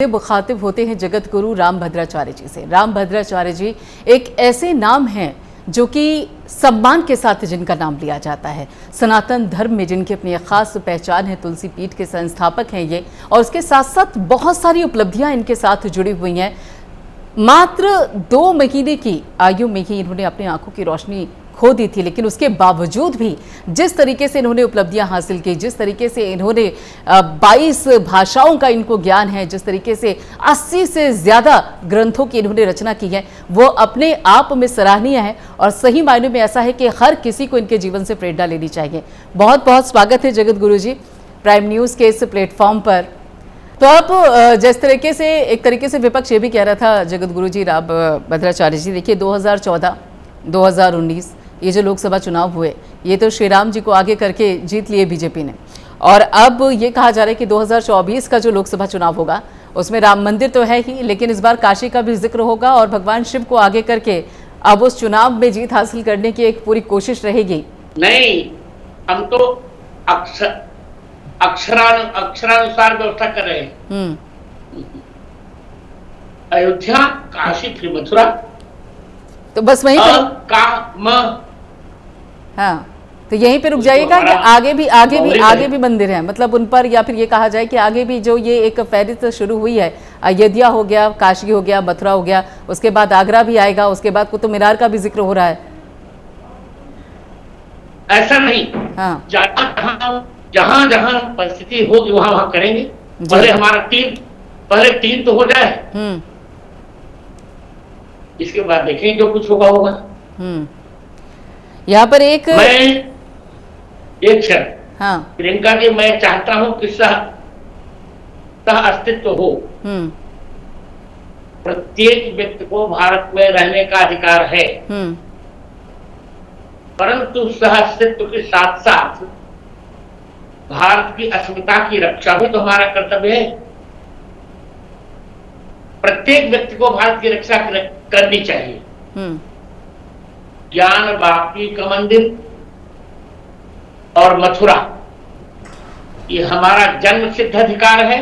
मुखातिब होते हैं जगत गुरु रामभद्राचार्य जी से। रामभद्राचार्य जी एक ऐसे नाम हैं जो कि सम्मान के साथ जिनका नाम लिया जाता है। सनातन धर्म में जिनकी अपनी एक खास पहचान है, तुलसी पीठ के संस्थापक हैं ये, और उसके साथ साथ बहुत सारी उपलब्धियां इनके साथ जुड़ी हुई हैं। मात्र 2 महीने की आयु में ही इन्होंने अपनी आंखों की रोशनी खो दी थी, लेकिन उसके बावजूद भी जिस तरीके से इन्होंने उपलब्धियां हासिल की, जिस तरीके से इन्होंने 22 भाषाओं का इनको ज्ञान है, जिस तरीके से 80 से ज़्यादा ग्रंथों की इन्होंने रचना की है, वो अपने आप में सराहनीय है। और सही मायने में ऐसा है कि हर किसी को इनके जीवन से प्रेरणा लेनी चाहिए। बहुत बहुत स्वागत है जगत गुरु जी प्राइम न्यूज़ के इस प्लेटफॉर्म पर। तो आप जिस तरीके से एक तरीके से विपक्ष ये भी कह रहा था जगत गुरु जी रामभद्राचार्य जी, देखिए 2014, 2019 ये जो लोकसभा चुनाव हुए, ये तो श्री राम जी को आगे करके जीत लिए बीजेपी ने, और अब ये कहा जा रहा है कि 2024 का जो लोकसभा चुनाव होगा उसमें राम मंदिर तो है ही, लेकिन इस बार काशी का भी जिक्र होगा और भगवान शिव को आगे करके अब उस चुनाव में जीत हासिल करने की एक पूरी कोशिश रहेगी। नहीं, हम तो अक्षरानुसार व्यवस्था कर रहे हैं। अयोध्या, काशी, फिर मथुरा, तो बस वहीं पर हाँ, तो यहीं पे रुक जाइएगा कि आगे भी मंदिर है, मतलब उन पर, या फिर ये कहा जाए कि आगे भी जो ये एक फहरिस्त शुरू हुई है, अयोध्या हो गया, काशी हो गया, मथुरा हो गया, उसके बाद आगरा भी आएगा, उसके बाद कुतुब मीनार का भी जिक्र हो रहा है। ऐसा नहीं, हाँ, जहां जहां परिस्थिति होगी वहां करेंगे। पहले हमारा तीन तो हो जाए, इसके बाद देखेंगे जो कुछ होगा। यहाँ पर एक क्षण, हाँ, प्रियंका जी, मैं चाहता हूं कि सह अस्तित्व हो। प्रत्येक व्यक्ति को भारत में रहने का अधिकार है, परंतु सह अस्तित्व के साथ साथ भारत की अस्मिता की रक्षा भी तो हमारा कर्तव्य है। प्रत्येक व्यक्ति को भारत की रक्षा करनी चाहिए। ज्ञान वापी का मंदिर और मथुरा, ये हमारा जन्म सिद्ध अधिकार है,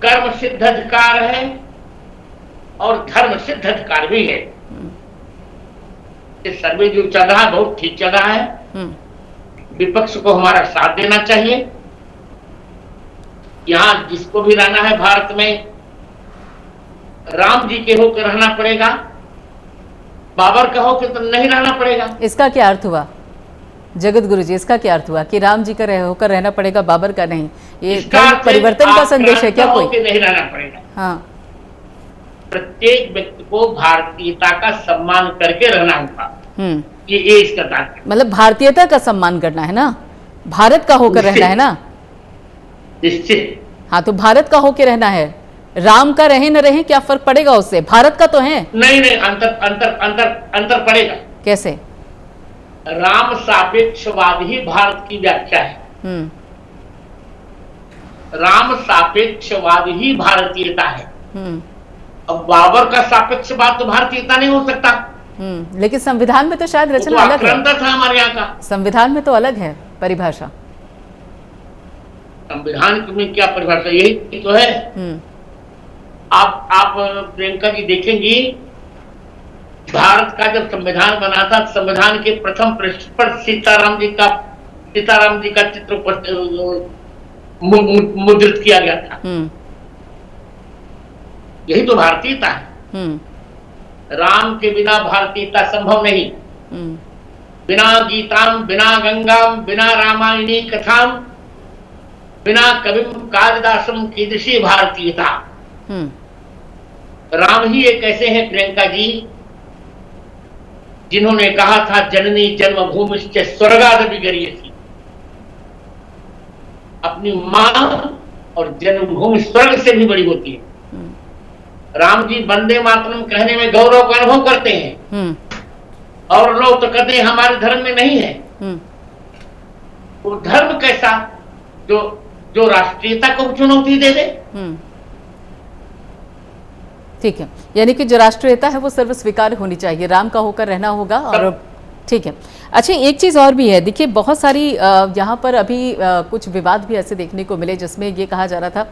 कर्म सिद्ध अधिकार है और धर्म सिद्ध अधिकार भी है। इस सर्वे जो चल रहा है बहुत ठीक चल रहा है। विपक्ष को हमारा साथ देना चाहिए। यहां जिसको भी रहना है भारत में, राम जी के होकर रहना पड़ेगा, बाबर का होकर तो नहीं रहना पड़ेगा। इसका क्या अर्थ हुआ जगत गुरु जी, इसका क्या अर्थ हुआ कि राम जी का होकर रहना पड़ेगा, बाबर का नहीं? ये परिवर्तन का संदेश है क्या कोई? नहीं रहना पड़ेगा। हाँ, प्रत्येक व्यक्ति को भारतीयता का सम्मान करके रहना होगा। ये इसका तात्पर्य, मतलब भारतीयता का सम्मान करना है ना, भारत का होकर रहना है ना। निश्चित। हाँ, तो भारत का होकर रहना है। राम का रहे न रहे क्या फर्क पड़ेगा उससे? भारत का तो है। नहीं, अंतर पड़ेगा। कैसे? राम सापेक्षवाद ही भारत की व्याख्या है। राम सापेक्षवाद ही भारतीयता है। अब बाबर का सापेक्षवाद तो भारतीयता नहीं हो सकता। लेकिन संविधान में तो शायद रचना अलग है। था हमारे यहाँ का संविधान में तो अलग है परिभाषा। संविधान में क्या परिभाषा? यही तो है। आप प्रियंका जी देखेंगी, भारत का जब संविधान बना था, संविधान के प्रथम पृष्ठ पर सीताराम जी का चित्र मुद्रित किया गया था। यही तो भारतीयता है। राम के बिना भारतीयता संभव नहीं। बिना गीताम, बिना गंगाम, बिना रामायणी कथाम, बिना कविम कालिदासम कीदृशी भारतीयता। राम ही एक ऐसे हैं प्रियंका जी, जिन्होंने कहा था जननी जन्मभूमिश्च स्वर्गादपि गरीयसी। अपनी मां और जन्मभूमि स्वर्ग से भी बड़ी होती है। राम जी वंदे मातरम कहने में गौरव का अनुभव करते हैं, और लोग तो कहते हैं हमारे धर्म में नहीं है। वो धर्म कैसा जो राष्ट्रीयता को चुनौती दे दे? ठीक है, यानी कि जो राष्ट्रीयता है वो सर्व स्वीकार्य होनी चाहिए, राम का होकर रहना होगा। और ठीक है, अच्छा एक चीज़ और भी है, देखिए बहुत सारी यहाँ पर अभी कुछ विवाद भी ऐसे देखने को मिले जिसमें ये कहा जा रहा था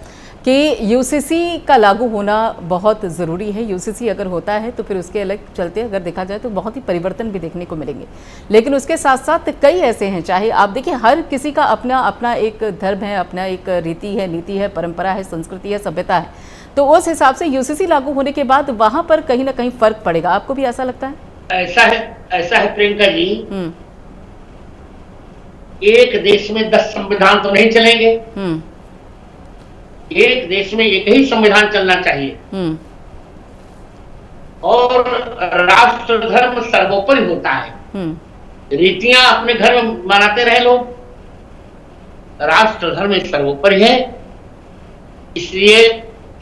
कि यूसीसी का लागू होना बहुत ज़रूरी है। यूसीसी अगर होता है तो फिर उसके अलग चलते अगर देखा जाए तो बहुत ही परिवर्तन भी देखने को मिलेंगे। लेकिन उसके साथ साथ कई ऐसे हैं, चाहे आप देखिए हर किसी का अपना अपना एक धर्म है, अपना एक रीति है, नीति है, परंपरा है, संस्कृति है, सभ्यता है। तो उस हिसाब से यूसीसी लागू होने के बाद वहाँ पर कहीं ना कहीं फ़र्क पड़ेगा। आपको भी ऐसा लगता है? ऐसा है प्रियंका जी। एक देश में 10 संविधान तो नहीं चलेंगे। एक देश में एक ही संविधान चलना चाहिए और राष्ट्र धर्म सर्वोपरि होता है। रीतियां अपने घर में मनाते रहे लोग, राष्ट्र धर्म सर्वोपरि है। इसलिए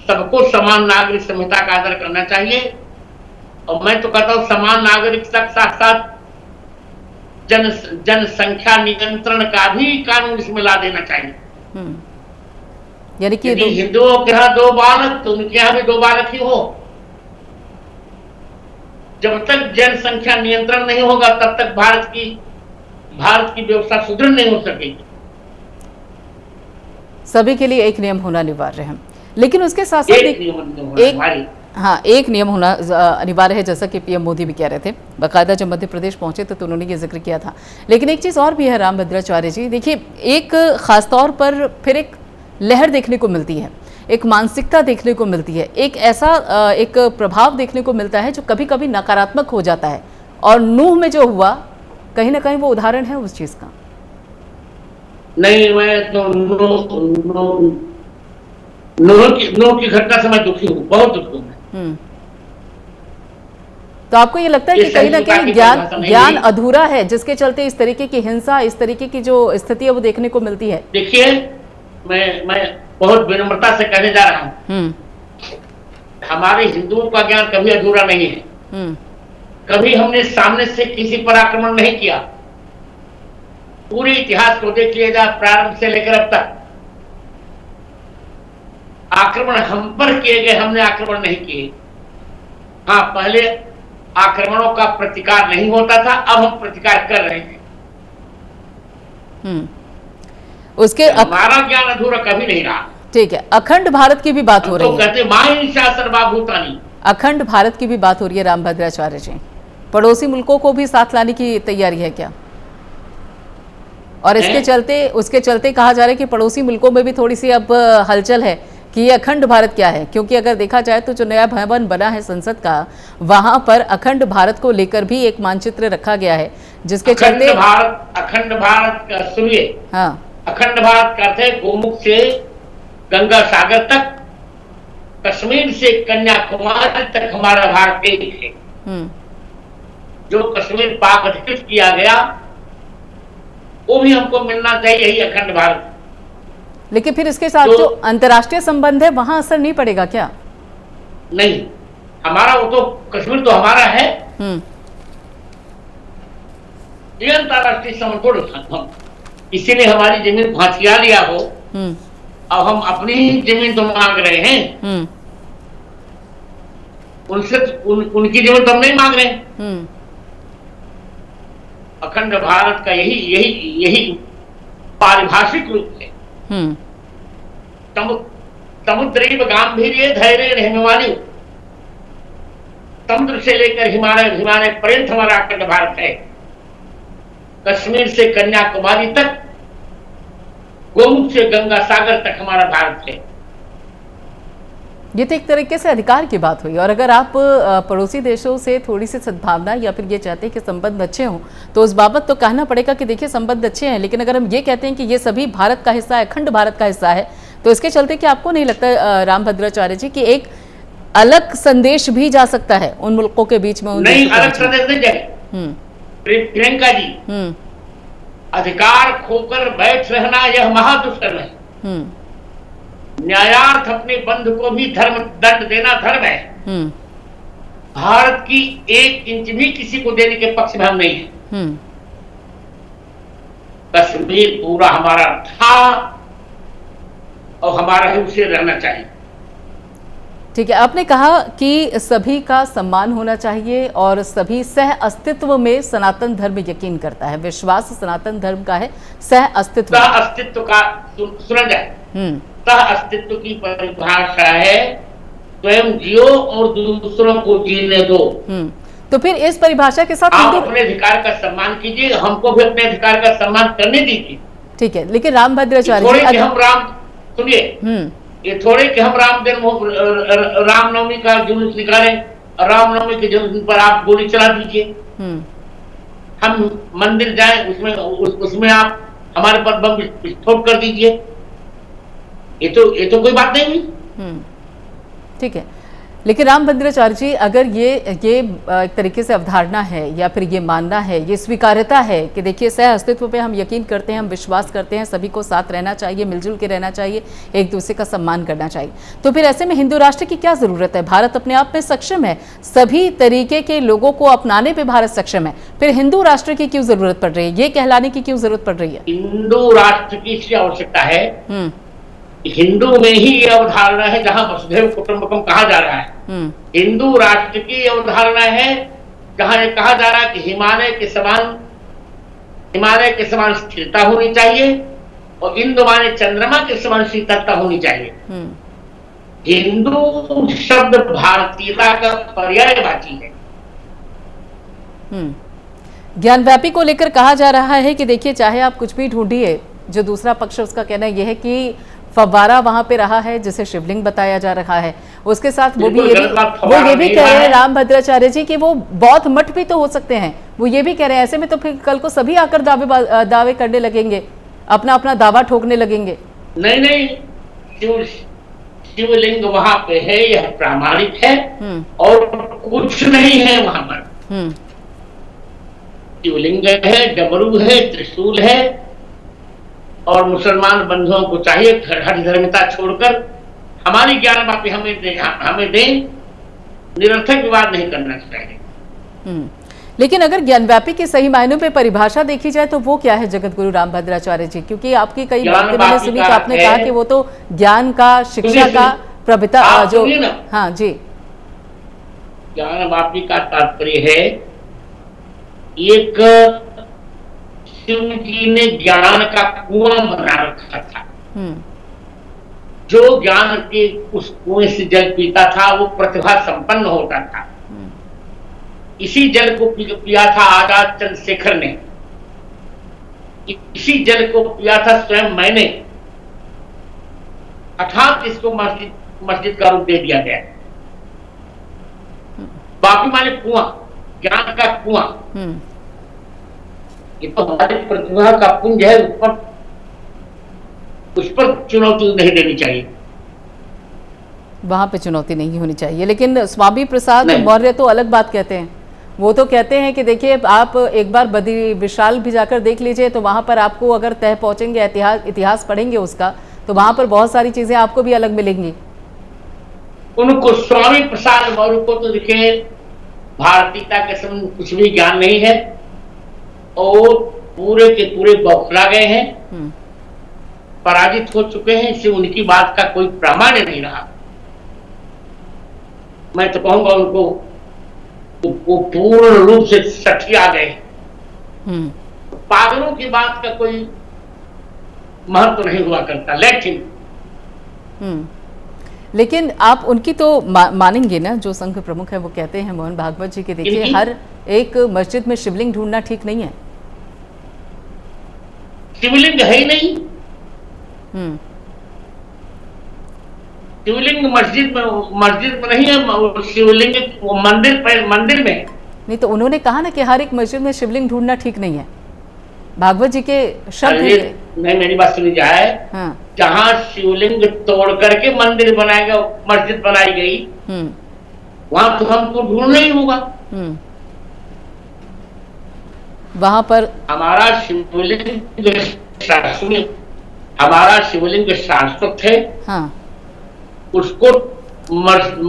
सबको समान नागरिक संहिता का आदर करना चाहिए। और मैं तो कहता हूं समान नागरिक के साथ साथ जनसंख्या नियंत्रण का भी कानून इसमें ला देना चाहिए। यानी कि हिंदुओं के यहाँ 2 बालक तो उनके यहाँ भी 2 बालक ही हो। जब तक जनसंख्या नियंत्रण नहीं होगा तब तक भारत की व्यवस्था सुदृढ़ नहीं हो सकेगी। सभी के लिए एक नियम होना अनिवार्य है, लेकिन उसके साथ साथ एक नियम होना अनिवार्य है, जैसा कि पीएम मोदी भी कह रहे थे। बाकायदा जब मध्य प्रदेश पहुंचे तो उन्होंने ये जिक्र किया था। लेकिन एक चीज़ और भी है रामभद्राचार्य जी, देखिए एक खास तौर पर फिर एक लहर देखने को मिलती है, एक मानसिकता देखने को मिलती है, एक ऐसा एक प्रभाव देखने को मिलता है जो कभी कभी नकारात्मक हो जाता है। और नूह में जो हुआ कहीं ना कहीं वो उदाहरण है उस चीज़ का। नहीं, मैं तो नूह की घटना से मैं दुखी हूँ, बहुत दुखी हूँ। तो आपको ये लगता है कि कहीं ना कहीं ज्ञान अधूरा है, जिसके चलते इस तरीके की हिंसा, इस तरीके की जो स्थिति है वो देखने को मिलती है? देखिए, मैं बहुत विनम्रता से कहने जा रहा हूँ, हमारे हिंदुओं का ज्ञान कभी अधूरा नहीं है। कभी हमने सामने से किसी पर आक्रमण नहीं किया। पूरे इतिहास को देख लिया जाए, प्रारंभ से लेकर अब तक आक्रमण हम पर किए गए, हमने आक्रमण नहीं किए। हाँ, पहले आक्रमणों का प्रतिकार नहीं होता था, अब हम प्रतिकार कर रहे हैं। उसके हमारा ज्ञान अधूरा कभी नहीं रहा। ठीक है, अखंड भारत की भी बात हो रही है। तो कहते माहिंसा सर्वभूतानि, अखंड भारत की भी बात हो रही है रामभद्राचार्य जी। पड़ोसी मुल्कों को भी साथ लाने की तैयारी है क्या? और उसके चलते कहा जा रहा है कि पड़ोसी मुल्कों में भी थोड़ी सी अब हलचल है कि ये अखंड भारत क्या है, क्योंकि अगर देखा जाए तो जो नया भवन बना है संसद का, वहां पर अखंड भारत को लेकर भी एक मानचित्र रखा गया है, जिसके चलते अखंड भारत का सुनिए। हाँ, अखंड भारत का अर्थ है गोमुख से गंगा सागर तक, कश्मीर से कन्याकुमारी तक हमारा भारत एक है। जो कश्मीर पाक अधिकृत किया गया वो भी हमको मिलना चाहिए, यही अखंड भारत। लेकिन फिर इसके साथ जो अंतर्राष्ट्रीय संबंध है वहां असर नहीं पड़ेगा क्या? नहीं, हमारा वो तो कश्मीर तो हमारा है, ये अंतर्राष्ट्रीय संबंध थोड़ा था। इसीलिए हमारी जमीन भांसिया लिया हो, अब हम अपनी जमीन तो मांग रहे हैं, उनसे उनकी जमीन तो हम नहीं मांग रहे। अखंड भारत का यही पारिभाषिक रूप है। समुद्रीव गांभीर्य धैर्य हिमालय, समुद्र से लेकर हिमालय पर्यंत हमारा अखंड भारत है। कश्मीर से कन्याकुमारी तक, गोमुख से गंगा सागर तक हमारा भारत है। ये तो एक तरीके से अधिकार की बात हुई। और अगर आप पड़ोसी देशों से थोड़ी सी सद्भावना या फिर ये चाहते हैं कि संबंध अच्छे हों, तो उस बाबत तो कहना पड़ेगा कि देखिए संबंध अच्छे हैं, लेकिन अगर हम ये कहते हैं कि ये सभी भारत का हिस्सा है, अखंड भारत का हिस्सा है, तो इसके चलते कि आपको नहीं लगता रामभद्राचार्य जी कि एक अलग संदेश भी जा सकता है उन मुल्कों के बीच में? नहीं, अलग संदेश नहीं जाए प्रियंका जी। अधिकार खोकर बैठ रहना यह महादुष्कर्म है। न्यायार्थ अपने बंधु को भी धर्म दंड देना धर्म है। भारत की 1 इंच भी किसी को देने के पक्ष में हम नहीं है। कश्मीर पूरा हमारा था और हमारा ही उसे रहना चाहिए। ठीक है, आपने कहा कि सभी का सम्मान होना चाहिए और सभी सह अस्तित्व में सनातन धर्म यकीन करता है, विश्वास सनातन धर्म का है सह अस्तित्व। सह अस्तित्व का सुना जाए, सह अस्तित्व की परिभाषा है स्वयं जियो और दूसरों को जीने दो। तो फिर इस परिभाषा के साथ आप अपने अधिकार का सम्मान कीजिए, हमको भी अपने अधिकार का सम्मान करने दीजिए। ठीक है, लेकिन रामभद्राचार्य थोड़े कि हम राम सुनिए, ये थोड़े कि हम रामनवमी का जुलूस निकालें, रामनवमी के जुलूस पर आप गोली चला दीजिए। हम मंदिर जाएं, उसमें आप हमारे पर बम विस्फोट कर दीजिए। ये तो कोई बात नहीं हुई। ठीक है, लेकिन रामभद्राचार्य जी, अगर ये एक तरीके से अवधारणा है या फिर ये मानना है, ये स्वीकार्यता है कि देखिए सह अस्तित्व पे हम यकीन करते हैं, हम विश्वास करते हैं, सभी को साथ रहना चाहिए, मिलजुल के रहना चाहिए, एक दूसरे का सम्मान करना चाहिए, तो फिर ऐसे में हिंदू राष्ट्र की क्या जरूरत है? भारत अपने आप में सक्षम है, सभी तरीके के लोगों को अपनाने पर भारत सक्षम है, फिर हिंदू राष्ट्र की क्यों जरूरत पड़ रही है? ये कहलाने की क्यों जरूरत पड़ रही है? हिंदू राष्ट्र की इसलिए आवश्यकता है, हिंदू में ही ये अवधारणा है जहां वसुधैव कुटुंबकम कहा जा रहा है। हिंदू राष्ट्र की अवधारणा है जहां ये कहा जा रहा है कि हिमालय के समान स्थिरता होनी चाहिए और इंद्र माने चंद्रमा के समान शीतलता होनी चाहिए। हिंदू शब्द भारतीयता का पर्यायवाची है। ज्ञानव्यापी को लेकर कहा जा रहा है कि देखिए चाहे आप कुछ भी ढूंढिए, जो दूसरा पक्ष उसका कहना यह है कि फव्वारा वहां पे रहा है जिसे शिवलिंग बताया जा रहा है, उसके साथ वो ये भी कह रहे हैं रामभद्राचार्य जी कि वो बौद्ध मठ भी तो हो सकते हैं, वो ये भी कह रहे हैं। ऐसे में तो फिर कल को सभी आकर दावे करने लगेंगे, अपना अपना दावा ठोकने लगेंगे। नहीं, शिवलिंग वहां पे है, यह प्रामाणिक है और कुछ नहीं है वहां पर। शिवलिंग है, डमरू है, त्रिशूल है और मुसलमान बंधुओं को चाहिए हर धर्मिता छोड़कर हमारी ज्ञानवापी हमें दें, निरर्थक विवाद नहीं करना चाहिए। लेकिन अगर ज्ञानव्यापी के सही मायनों पे परिभाषा देखी जाए तो वो क्या है जगतगुरु रामभद्राचार्य जी? क्योंकि आपकी कई बातें मैंने सुनी कि आपने कहा कि वो तो ज्ञान का, शिक्षा का प्रपिता जो। हाँ जी, ज्ञानवापी का तात्पर्य है एक शिव जी ने ज्ञान का कुआं बना रखा था, जो ज्ञान के उस कुएं से जल पीता था वो प्रतिभा संपन्न होता था। इसी जल को पिया था आजाद चंद्रशेखर ने, इसी जल को पिया था स्वयं मैंने, अर्थात इसको मस्जिद का रूप दे दिया गया। बाकी माने कुआं, ज्ञान का कुआं, ये तो हमारी प्रतिभा का पुंज है, उस पर चुनौती नहीं देनी चाहिए, वहां पे चुनौती नहीं होनी चाहिए। लेकिन स्वामी प्रसाद मौर्य तो अलग बात कहते हैं, वो तो कहते हैं कि देखिए आप एक बार बद्री विशाल भी जाकर देख लीजिए तो वहां पर आपको अगर तह पहुंचेंगे, इतिहास पढ़ेंगे उसका, तो वहां पर बहुत सारी चीजें आपको भी अलग मिलेंगी। उनको स्वामी प्रसाद मौर्य को तो देखिए भारतीयता के संबंध कुछ भी ज्ञान नहीं है और पूरे के पूरे बौखला गए हैं, पराजित हो चुके हैं, इससे उनकी बात का कोई प्रामाण्य नहीं रहा। मैं तो कहूंगा उनको वो पूर्ण रूप से सठिया गए। पागलों की बात का कोई महत्व नहीं हुआ करता। लेकिन लेकिन आप उनकी तो मानेंगे ना, जो संघ प्रमुख है वो कहते हैं मोहन भागवत जी के, देखिए हर एक मस्जिद में शिवलिंग ढूंढना ठीक नहीं है। शिवलिंग है ही नहीं, शिवलिंग मस्जिद में नहीं है, शिवलिंग मंदिर में नहीं। तो उन्होंने कहा ना कि हर एक मस्जिद में शिवलिंग ढूंढना ठीक नहीं है, भागवत जी के शब्द हैं। नहीं, मेरी बात सुनी जाए। हाँ। जहां शिवलिंग तोड़ करके मंदिर बनाया गया, मस्जिद बनाई गई, वहां तो हमको ढूंढना ही होगा। वहां पर हमारा शिवलिंग शाश्वत है। हाँ। उसको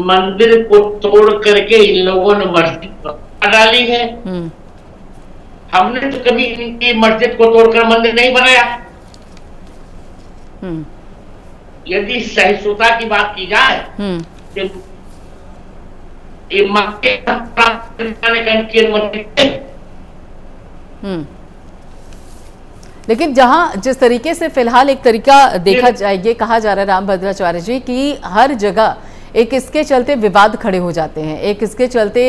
मंदिर को तोड़ करके इन लोगों ने मस्जिद बना डाली है। हमने तो कभी इनकी मस्जिद को तोड़कर मंदिर नहीं बनाया। यदि सहिष्णुता की बात की जाए, ये मक्के प्राप्त करने का इनकी अनुमति है। लेकिन जहां जिस तरीके से फिलहाल एक तरीका देखा जाए, ये कहा जा रहा है रामभद्राचार्य जी कि हर जगह एक इसके चलते विवाद खड़े हो जाते हैं, एक इसके चलते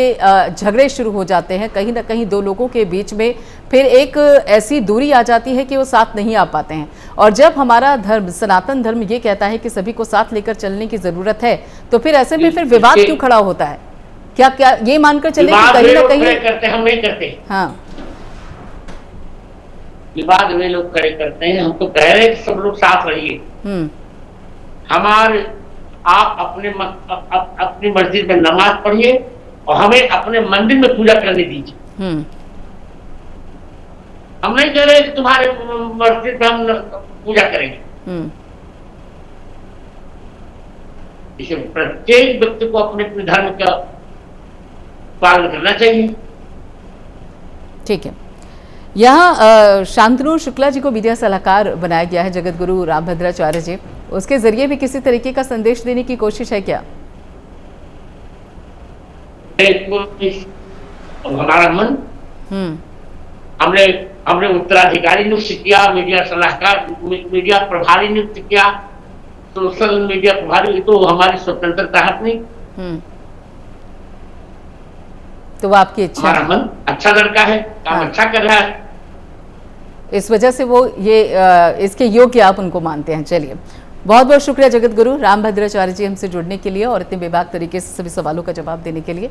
झगड़े शुरू हो जाते हैं, कहीं ना कहीं दो लोगों के बीच में फिर एक ऐसी दूरी आ जाती है कि वो साथ नहीं आ पाते हैं। और जब हमारा धर्म, सनातन धर्म ये कहता है कि सभी को साथ लेकर चलने की जरूरत है, तो फिर ऐसे में फिर विवाद क्यों खड़ा होता है? क्या क्या ये मानकर चले कि कहीं ना कहीं करते हम नहीं करते? हाँ, विवाद वे लोग खड़े करते हैं। हम तो कह रहे हैं कि सब लोग साथ रहिए। हमारे आप अपनी मस्जिद में नमाज पढ़िए और हमें अपने मंदिर में पूजा करने दीजिए। हम नहीं कह रहे कि तुम्हारे मस्जिद में हम पूजा करेंगे। इसे प्रत्येक व्यक्ति को अपने अपने धर्म का पालन करना चाहिए। ठीक है। यहाँ शांतनु शुक्ला जी को मीडिया सलाहकार बनाया गया है जगत गुरु रामभद्राचार्य जी, उसके जरिए भी किसी तरीके का संदेश देने की कोशिश है क्या? हमारा मन, हमने उत्तराधिकारी नियुक्त किया, मीडिया सलाहकार, मीडिया प्रभारी नियुक्त किया, सोशल मीडिया प्रभारी, तो हमारी स्वतंत्रता है नहीं। तो वो आपकी इच्छा, हमारा मन अच्छा लड़का है, काम अच्छा कर रहा है, इस वजह से वो ये इसके योग्य आप उनको मानते हैं। चलिए, बहुत बहुत शुक्रिया जगत गुरु रामभद्राचार्य जी हमसे जुड़ने के लिए और इतने बेबाक तरीके से सभी सवालों का जवाब देने के लिए।